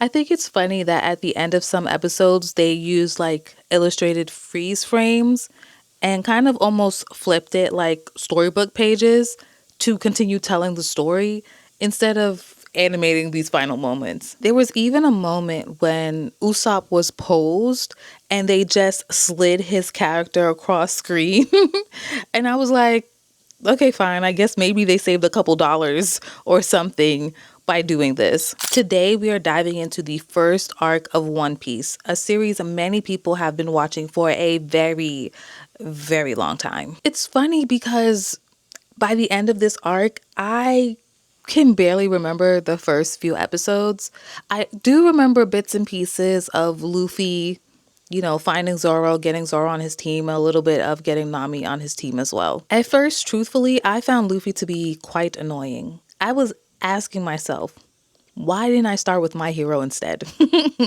I think it's funny that at the end of some episodes, they use like illustrated freeze frames and kind of almost flipped it like storybook pages to continue telling the story instead of animating these final moments. There was even a moment when Usopp was posed and they just slid his character across screen. And I was like, okay, fine. I guess maybe they saved a couple dollars or something by doing this. Today, we are diving into the first arc of One Piece, a series many people have been watching for a very, very long time. It's funny because by the end of this arc, I can barely remember the first few episodes. I do remember bits and pieces of Luffy, finding Zoro, getting Zoro on his team, a little bit of getting Nami on his team as well. At first, truthfully, I found Luffy to be quite annoying. I was asking myself, why didn't I start with my hero instead?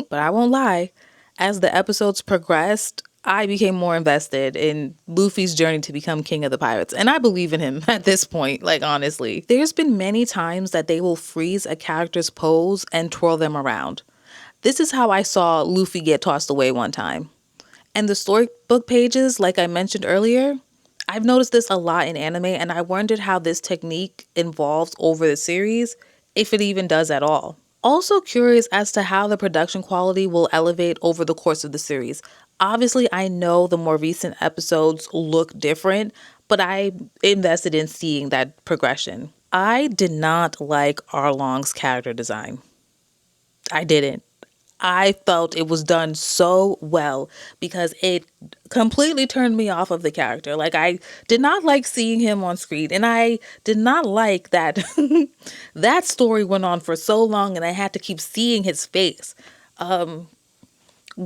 But I won't lie, as the episodes progressed, I became more invested in Luffy's journey to become king of the pirates. And I believe in him at this point, like honestly. There's been many times that they will freeze a character's pose and twirl them around. This is how I saw Luffy get tossed away one time. And the storybook pages, like I mentioned earlier, I've noticed this a lot in anime, and I wondered how this technique evolves over the series, if it even does at all. Also curious as to how the production quality will elevate over the course of the series. Obviously, I know the more recent episodes look different, but I invested in seeing that progression. I did not like Arlong's character design. I didn't. I felt it was done so well because it completely turned me off of the character. Like, I did not like seeing him on screen, and I did not like that that story went on for so long and I had to keep seeing his face.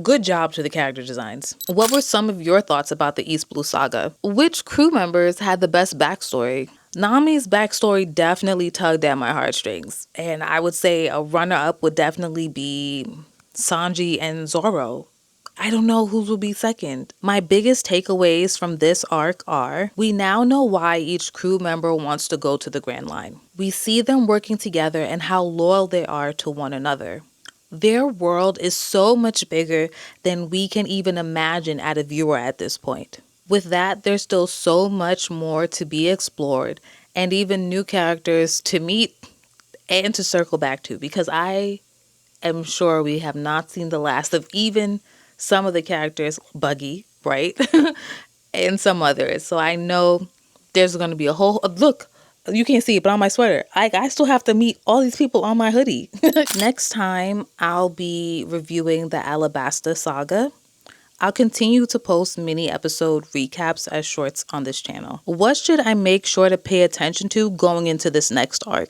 Good job to the character designs. What were some of your thoughts about the East Blue Saga? Which crew members had the best backstory? Nami's backstory definitely tugged at my heartstrings, and I would say a runner-up would definitely be Sanji and Zoro. I don't know who will be second. My biggest takeaways from this arc are, we now know why each crew member wants to go to the Grand Line. We see them working together and how loyal they are to one another. Their world is so much bigger than we can even imagine at a viewer at this point. With that, there's still so much more to be explored and even new characters to meet and to circle back to, because I am sure we have not seen the last of even some of the characters, Buggy, right? And some others. So I know there's going to be a whole look. You can't see it, but on my sweater, I still have to meet all these people on my hoodie. Next time, I'll be reviewing the Alabasta Saga. I'll continue to post mini episode recaps as shorts on this channel. What should I make sure to pay attention to going into this next arc?